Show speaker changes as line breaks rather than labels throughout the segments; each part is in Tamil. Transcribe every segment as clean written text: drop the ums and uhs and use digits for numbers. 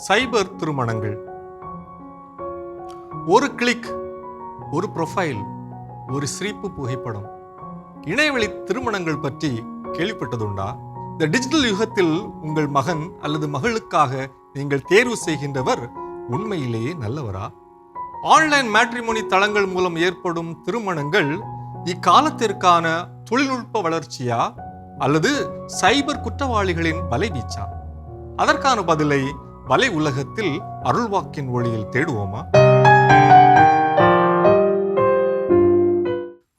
சைபர் திருமணங்கள். ஒரு கிளிக், ஒரு ப்ரொஃபைல், ஒரு சிரிப்பு புகைப்படம். இணையவழி திருமணங்கள் பற்றி கேள்விப்பட்டதுண்டா? இந்த டிஜிட்டல் யுகத்தில் உங்கள் மகன் அல்லது மகளுக்காக நீங்கள் தேர்வு செய்கின்றவர் உண்மையிலேயே நல்லவரா? ஆன்லைன் மேட்ரிமோனி தளங்கள் மூலம் ஏற்படும் திருமணங்கள் இக்காலத்திற்கான தொழில்நுட்ப வளர்ச்சியா அல்லது சைபர் குற்றவாளிகளின் வலைவீச்சா? அதற்கான பதிலை வலை உலகத்தில் அருள்வாக்கின் ஒளியில் தேடுவோமா?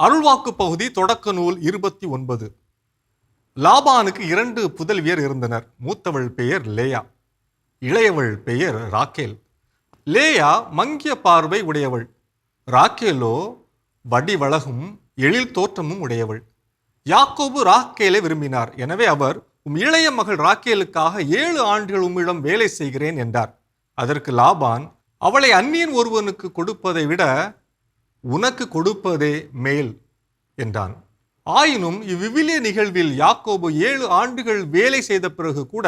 அருள்வாக்கு பகுதி, தொடக்க நூல் 29. லாபானுக்கு 2 புதல்வியர் இருந்தனர். மூத்தவள் பெயர் லேயா, இளையவள் பெயர் ராக்கேல். லேயா மங்கிய பார்வை உடையவள், ராக்கேலோ வடிவழகும் எழில் தோற்றமும் உடையவள். யாக்கோபு ராக்கேலை விரும்பினார். எனவே அவர், உம் இளைய மகள் ராக்கேலுக்காக 7 ஆண்டுகள் உம்மிடம் வேலை செய்கிறேன் என்றார். அதற்கு லாபான், அவளை அந்நியன் ஒருவனுக்கு கொடுப்பதை விட உனக்கு கொடுப்பதே மேல் என்றான். ஆயினும் இவ்விவிலிய நிகழ்வில் யாக்கோபு 7 ஆண்டுகள் வேலை செய்த பிறகு கூட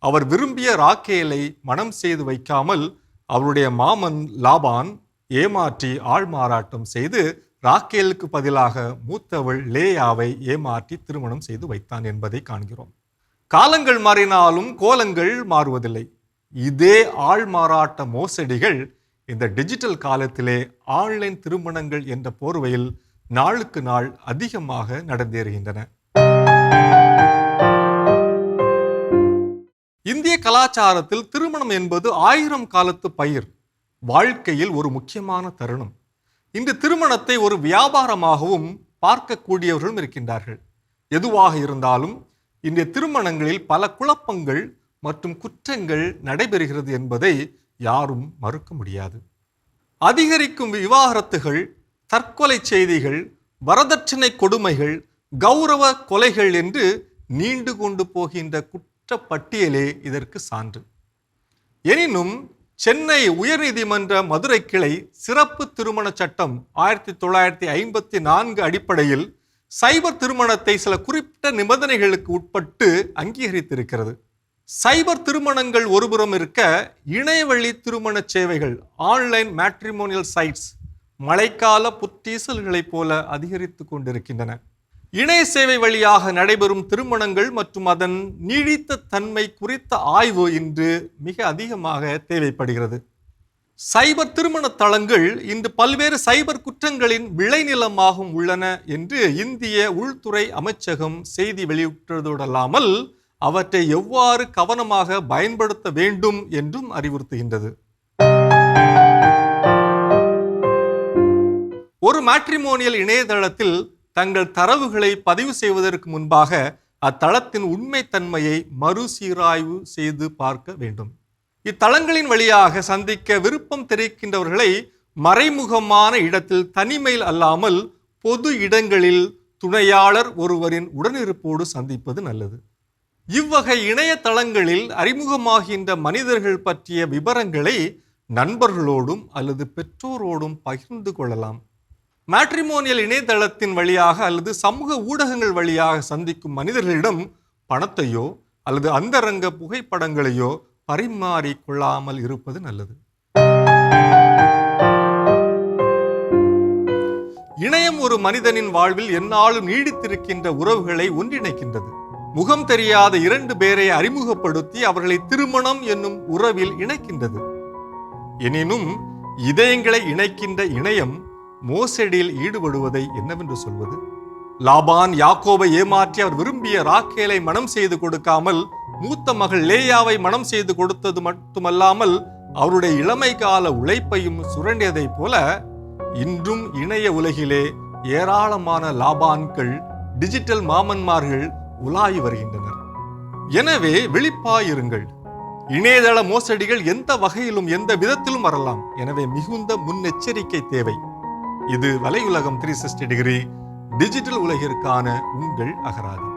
அவர் விரும்பிய ராக்கேலை மனம் செய்து வைக்காமல் அவருடைய மாமன் லாபான் ஏமாற்றி ஆள்மாறாட்டம் செய்து ராக்கேலுக்கு பதிலாக மூத்தவள் லேயாவை ஏமாற்றி திருமணம் செய்து வைத்தான் என்பதை காண்கிறோம். காலங்கள் மாறினாலும் கோலங்கள் மாறுவதில்லை. இதே ஆள்மாறாட்ட மோசடிகள் இந்த டிஜிட்டல் காலத்திலே ஆன்லைன் திருமணங்கள் என்ற போர்வையில் நாளுக்கு நாள் அதிகமாக நடந்தேறுகின்றன. இந்திய கலாச்சாரத்தில் திருமணம் என்பது 1000 காலத்து பயிர், வாழ்க்கையில் ஒரு முக்கியமான தருணம். இன்று திருமணத்தை ஒரு வியாபாரமாகவும் பார்க்கக்கூடியவர்களும் இருக்கின்றார்கள். எதுவாக இருந்தாலும் இன்றைய திருமணங்களில் பல குழப்பங்கள் மற்றும் குற்றங்கள் நடைபெறுகிறது என்பதை யாரும் மறுக்க முடியாது. அதிகரிக்கும் விவாகரத்துகள், தற்கொலை செய்திகள், வரதட்சணை கொடுமைகள், கௌரவ கொலைகள் என்று நீண்டு கொண்டு போகின்ற குற்றப்பட்டியலே இதற்கு சான்று. எனினும் சென்னை உயர்நீதிமன்ற மதுரை கிளை சிறப்பு திருமண சட்டம் 1954 அடிப்படையில் சைபர் திருமணத்தை சில குறிப்பிட்ட நிபந்தனைகளுக்கு உட்பட்டு அங்கீகரித்திருக்கிறது. சைபர் திருமணங்கள் ஒருபுறம் இருக்க, இணையவழி திருமண சேவைகள், ஆன்லைன் மேட்ரிமோனியல் சைட்ஸ் மழைக்கால புற்றீசல்களைப் போல அதிகரித்து கொண்டிருக்கின்றன. இணைய சேவை வழியாக நடைபெறும் திருமணங்கள் மற்றும் அதன் நீடித்த தன்மை குறித்த ஆய்வு இன்று மிக அதிகமாக தேவைப்படுகிறது. சைபர் திருமண தளங்கள் இன்று பல்வேறு சைபர் குற்றங்களின் விளைநிலமாகவும் உள்ளன என்று இந்திய உள்துறை அமைச்சகம் செய்தி வெளியிட்டதோடல்லாமல் அவற்றை எவ்வாறு கவனமாக பயன்படுத்த வேண்டும் என்றும் அறிவுறுத்துகின்றது. ஒரு மேட்ரிமோனியல் இணையதளத்தில் தங்கள் தரவுகளை பதிவு செய்வதற்கு முன்பாக அத்தளத்தின் உண்மைத்தன்மையை மறுசீராய்வு செய்து பார்க்க வேண்டும். இத்தளங்களின் வழியாக சந்திக்க விருப்பம் தெரிவிக்கின்றவர்களை மறைமுகமான இடத்தில் தனிமையில் அல்லாமல் பொது இடங்களில் துணையாளர் ஒருவரின் உடனிருப்போடு சந்திப்பது நல்லது. இவ்வகை இணையதளங்களில் அறிமுகமாகின்ற மனிதர்கள் பற்றிய விவரங்களை நண்பர்களோடும் அல்லது பெற்றோரோடும் பகிர்ந்து கொள்ளலாம். மேட்ரிமோனியல் இணையதளத்தின் வழியாக அல்லது சமூக ஊடகங்கள் வழியாக சந்திக்கும் மனிதர்களிடம் பணத்தையோ அல்லது அந்தரங்க புகைப்படங்களையோ பரிமாறிக் கொள்ளாமல் இருப்பது நல்லது. இணையம் ஒரு மனிதனின் வாழ்வில் எந்நாளும் நீடித்திருக்கின்ற உறவுகளை ஒன்றிணைக்கின்றது. முகம் தெரியாத 2 பேரை அறிமுகப்படுத்தி அவர்களை திருமணம் என்னும் உறவில் இணைக்கின்றது. எனினும் இதயங்களை இணைக்கின்ற இணையம் மோசடியில் ஈடுபடுவதை என்னவென்று சொல்வது? லாபான் யாக்கோபை ஏமாற்றி அவர் விரும்பிய ராக்கேலை மனம் செய்து கொடுக்காமல் மூத்த மகள் லேயாவை மனம் செய்து கொடுத்தது மட்டுமல்லாமல் அவருடைய இளமை கால உழைப்பையும் சுரண்டியதைப் போல இன்றும் இணைய உலகிலே ஏராளமான லாபான்கள், டிஜிட்டல் மாமன்மார்கள் உலாவி வருகின்றனர். எனவே விழிப்பாயிருங்கள். இணையதள மோசடிகள் எந்த வகையிலும் எந்த விதத்திலும் வரலாம். எனவே மிகுந்த முன்னெச்சரிக்கை தேவை. இது வலையுலகம் 360 டிகிரி டிஜிட்டல் உலகிற்கான உங்கள் அகராதி.